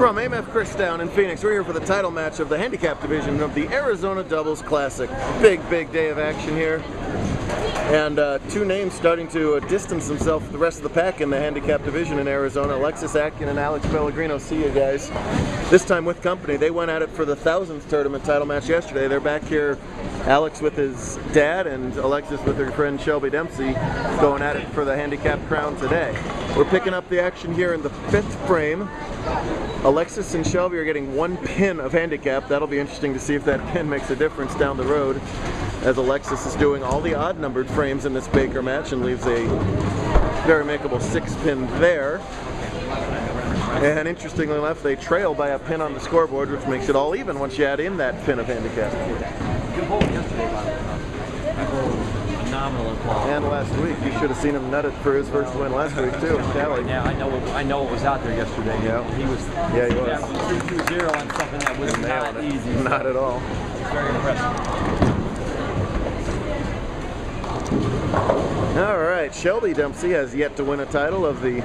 From AMF Christown in Phoenix, we're here for the title match of the handicap division of the Arizona Doubles Classic. Big day of action here. And two names starting to distance themselves from the rest of the pack in the handicap division in Arizona. Alexis, Atkin, and Alex Pellegrino. See you guys. This time with company. They went at it for the 1000th tournament title match yesterday. They're back here, Alex with his dad and Alexis with her friend Shelby Dempsey, going at it for the handicap crown today. We're picking up the action here in the 5th frame. Alexis and Shelby are getting 1 pin of handicap. That'll be interesting to see if that pin makes a difference down the road, as Alexis is doing all the odd-numbered frames in this Baker match and leaves a very makeable 6 pin there. And interestingly enough, they trail by a pin on the scoreboard, which makes it all even once you add in that pin of handicap. Good hole yesterday, phenomenal applause. And last week, you should have seen him nut it for his first win last week too. Yeah, I know it was out there yesterday. Yeah, he was. Yeah, he was. 3-2-0 on something that was not easy. Not at all. Very impressive. All right, Shelby Dempsey has yet to win a title of the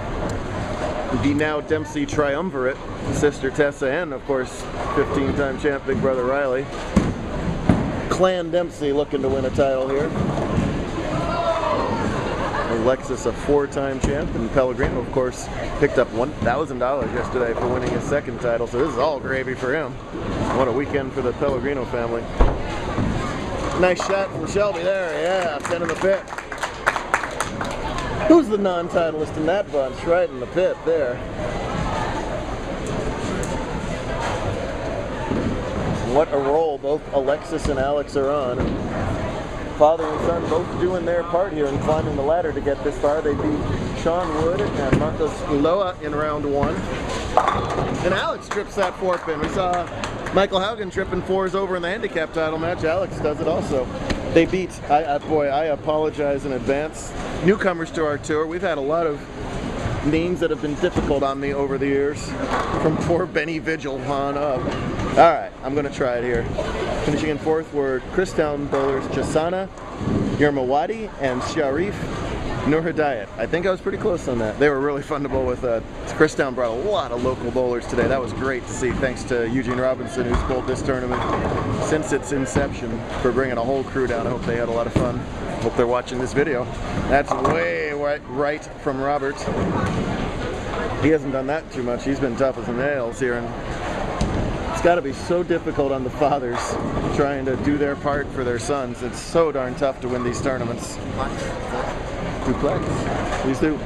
now Dempsey triumvirate. Sister Tessa and, of course, 15-time champ Big Brother Riley. Clan Dempsey looking to win a title here. Alexis, a 4-time champ, and Pellegrino, of course, picked up $1,000 yesterday for winning his 2nd title, so this is all gravy for him. What a weekend for the Pellegrino family. Nice shot from Shelby there, yeah, 10 in the pit. Who's the non-titleist in that bunch? Right in the pit there. What a roll both Alexis and Alex are on. Father and son both doing their part here and climbing the ladder to get this far. They beat Sean Wood and Marcos Ulloa in round 1. And Alex trips that 4 pin. We saw Michael Haugen tripping 4s over in the handicap title match. Alex does it also. They beat, boy, I apologize in advance, newcomers to our tour. We've had a lot of names that have been difficult on me over the years, from poor Benny Vigil on up. All right, I'm going to try it here. Finishing in 4th were Christown bowlers Chasana, Yermawadi, and Sharif Nur Hidayat. I think I was pretty close on that. They were really fun to bowl with. Christown brought a lot of local bowlers today. That was great to see, thanks to Eugene Robinson, who's bowled this tournament since its inception, for bringing a whole crew down. I hope they had a lot of fun. Hope they're watching this video. That's way right from Robert. He hasn't done that too much. He's been tough as nails here, and it's got to be so difficult on the fathers trying to do their part for their sons. It's so darn tough to win these tournaments. Duplex. Please do.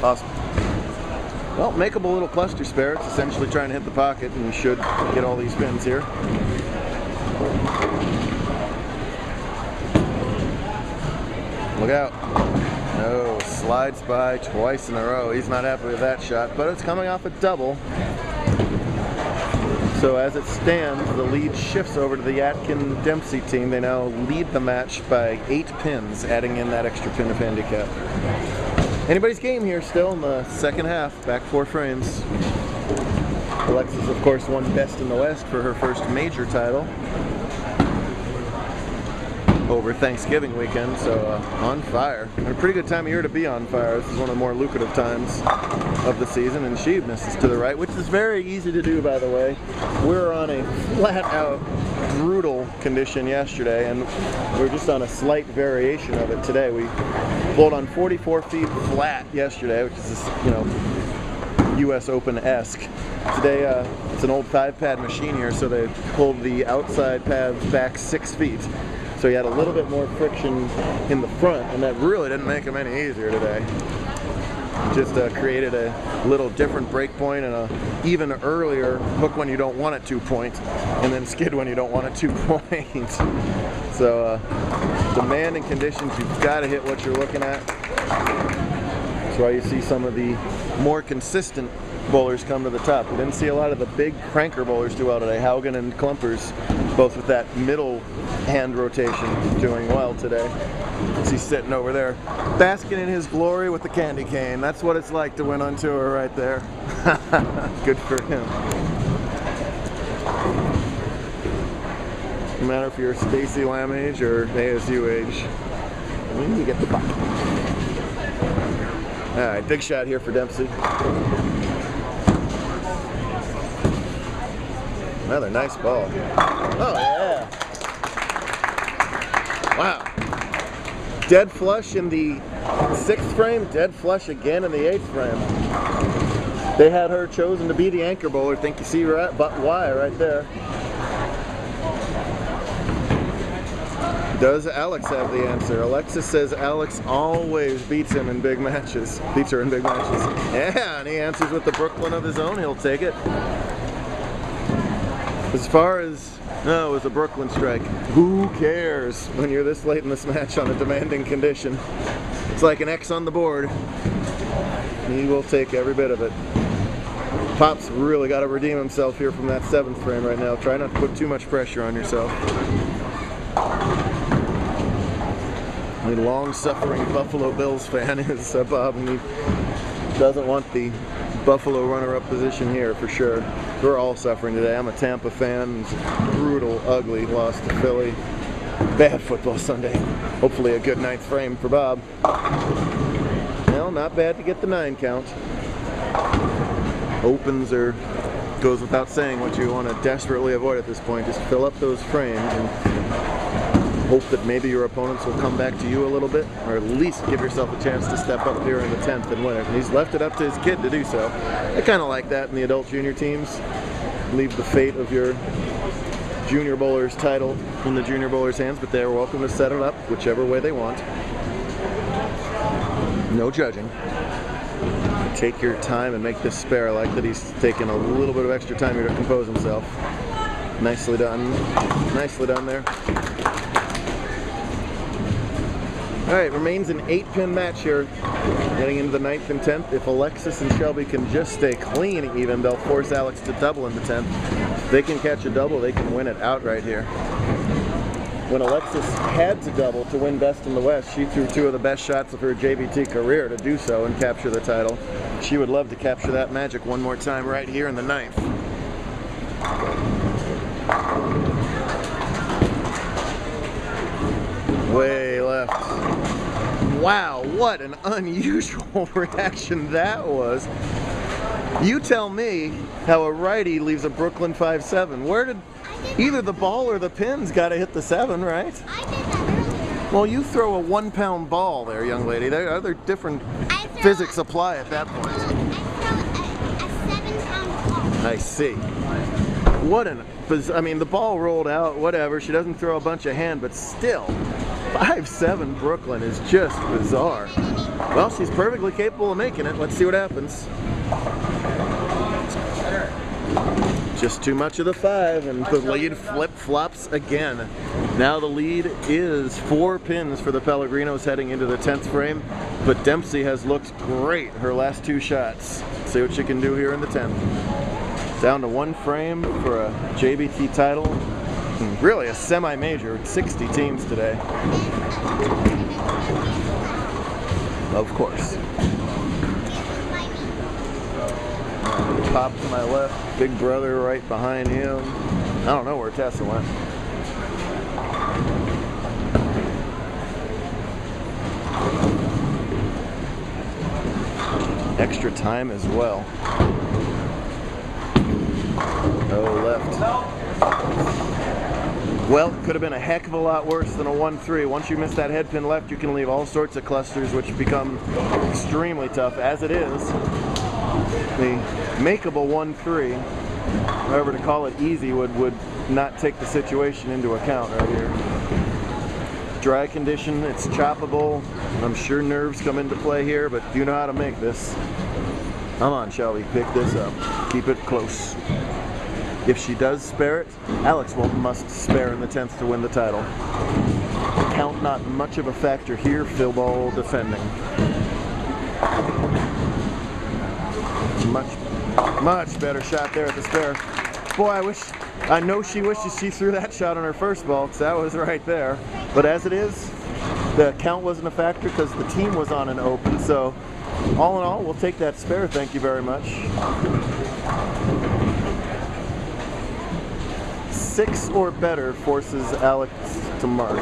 Awesome. Well, makeable little cluster spare. It's essentially trying to hit the pocket, and you should get all these pins here. Look out. No, slides by twice in a row. He's not happy with that shot, but it's coming off a double. So as it stands, the lead shifts over to the Atkin Dempsey team. They now lead the match by 8 pins, adding in that extra pin of handicap. Anybody's game here still in the 2nd half, back 4 frames. Alexis, of course, won Best in the West for her first major title over Thanksgiving weekend, so on fire. And a pretty good time of year to be on fire. This is one of the more lucrative times of the season, and she misses to the right, which is very easy to do, by the way. We were on a flat-out brutal condition yesterday, and we're just on a slight variation of it today. We bowled on 44 feet flat yesterday, which is, you know, US Open-esque. Today, it's an old 5-pad machine here, so they pulled the outside pads back 6 feet. So you had a little bit more friction in the front, and that really didn't make them any easier today. Just created a little different break point and a even earlier hook when you don't want it to point, and then skid when you don't want it to point. So demanding conditions, you've got to hit what you're looking at. That's why you see some of the more consistent bowlers come to the top. We didn't see a lot of the big cranker bowlers do well today. Haugen and Klumpers, both with that middle hand rotation, doing well today. He's sitting over there, basking in his glory with the candy cane. That's what it's like to win on tour right there. Good for him. No matter if you're Stacy Lamb age or ASU age, And you get the pocket. All right, big shot here for Dempsey. Another nice ball. Oh, yeah. Wow. Dead flush in the 6th frame, dead flush again in the 8th frame. They had her chosen to be the anchor bowler. I think you see why right there. Does Alex have the answer? Alexis says Alex always beats him in big matches. Beats her in big matches. Yeah, and he answers with the Brooklyn of his own. He'll take it. As far as, no, it was a Brooklyn strike. Who cares when you're this late in this match on a demanding condition? It's like an X on the board. He will take every bit of it. Pop's really got to redeem himself here from that 7th frame right now. Try not to put too much pressure on yourself. A long-suffering Buffalo Bills fan is Bob, and he doesn't want the Buffalo runner-up position here for sure. We're all suffering today. I'm a Tampa fan. It's a brutal, ugly loss to Philly. Bad football Sunday. Hopefully a good 9th frame for Bob. Well, not bad to get the 9 count. Opens or goes without saying what you want to desperately avoid at this point. Just fill up those frames and hope that maybe your opponents will come back to you a little bit, or at least give yourself a chance to step up here in the 10th and win it. And he's left it up to his kid to do so. I kind of like that in the adult junior teams. Leave the fate of your junior bowler's title in the junior bowler's hands, but they're welcome to set it up whichever way they want. No judging. Take your time and make this spare. I like that he's taking a little bit of extra time here to compose himself. Nicely done. Nicely done there. Alright, remains an 8-pin match here, getting into the 9th and 10th. If Alexis and Shelby can just stay clean even, they'll force Alex to double in the 10th. If they can catch a double, they can win it outright here. When Alexis had to double to win Best in the West, she threw 2 of the best shots of her JBT career to do so and capture the title. She would love to capture that magic one more time right here in the 9th. Way left. Wow, what an unusual reaction that was. You tell me how a righty leaves a Brooklyn 5-7. Where did either the ball or the pins got to hit the 7, right? I did that earlier. Well, you throw a 1-pound ball there, young lady. There other different physics apply at that point. I throw a 7-pound ball. I see. What an, I mean, the ball rolled out, whatever. She doesn't throw a bunch of hand, but still, 5-7 Brooklyn is just bizarre. Well, she's perfectly capable of making it. Let's see what happens. Just too much of the 5, and the lead flip-flops again. Now the lead is 4 pins for the Pellegrinos heading into the 10th frame, but Dempsey has looked great her last 2 shots. Let's see what she can do here in the 10th. Down to 1 frame for a JBT title. Really a semi-major, 60 teams today. Of course. Pop to my left, Big Brother right behind him. I don't know where Tessa went. Extra time as well. Oh, left. Well, could have been a heck of a lot worse than a 1-3. Once you miss that head pin left, you can leave all sorts of clusters, which become extremely tough. As it is, the makeable 1-3, however to call it easy, would not take the situation into account right here. Dry condition, it's choppable. I'm sure nerves come into play here, but you know how to make this. Come on, Shelby, pick this up. Keep it close. If she does spare it, Alex must spare in the 10th to win the title. Count not much of a factor here, fill ball defending. Much better shot there at the spare. Boy, I know she wishes she threw that shot on her first ball, because that was right there. But as it is, the count wasn't a factor because the team was on an open. So all in all, we'll take that spare, thank you very much. 6 or better forces Alex to mark.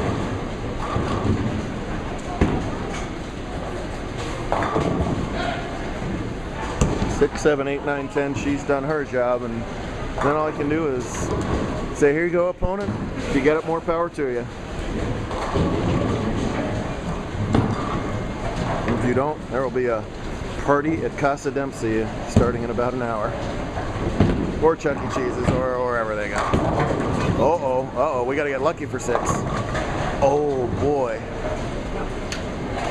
6, 7, 8, 9, 10. She's done her job, and then all I can do is say, here you go, opponent. If you get it, more power to you. If you don't, there will be a party at Casa Dempsey starting in about an hour. Or Chuck E. Cheese's, or wherever they go. Uh-oh, we gotta get lucky for 6. Oh boy.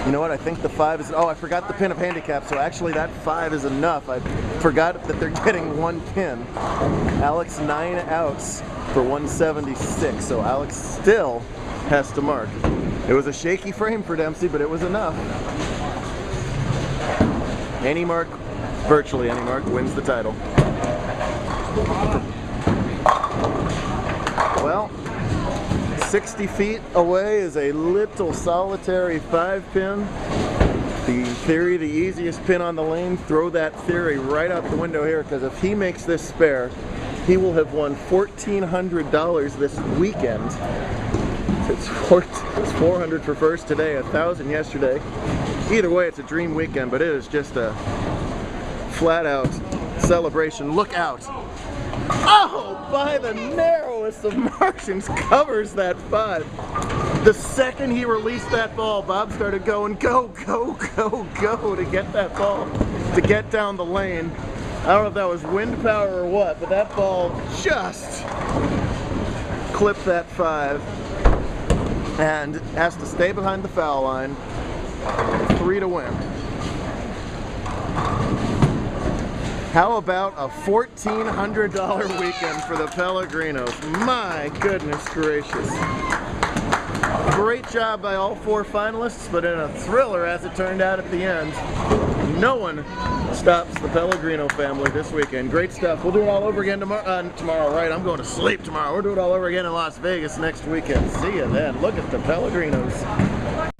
You know what, I think the 5 is, oh, I forgot the pin of handicap, so actually that 5 is enough. I forgot that they're getting 1 pin. Alex 9 outs for 176, so Alex still has to mark. It was a shaky frame for Dempsey, but it was enough. Any mark, virtually any mark, wins the title. Well, 60 feet away is a little solitary 5-pin. The theory, the easiest pin on the lane, throw that theory right out the window here, because if he makes this spare, he will have won $1,400 this weekend. It's $400 for first today, $1,000 yesterday. Either way, it's a dream weekend, but it is just a flat-out celebration. Look out! Oh, by the narrowest of margins, covers that 5. The second he released that ball, Bob started going, go, go, go, go, to get that ball, to get down the lane. I don't know if that was wind power or what, but that ball just clipped that 5 and has to stay behind the foul line. 3 to win. How about a $1,400 weekend for the Pellegrinos? My goodness gracious. Great job by all 4 finalists, but in a thriller as it turned out at the end. No one stops the Pellegrino family this weekend. Great stuff. We'll do it all over again tomorrow, right? I'm going to sleep tomorrow. We'll do it all over again in Las Vegas next weekend. See you then. Look at the Pellegrinos.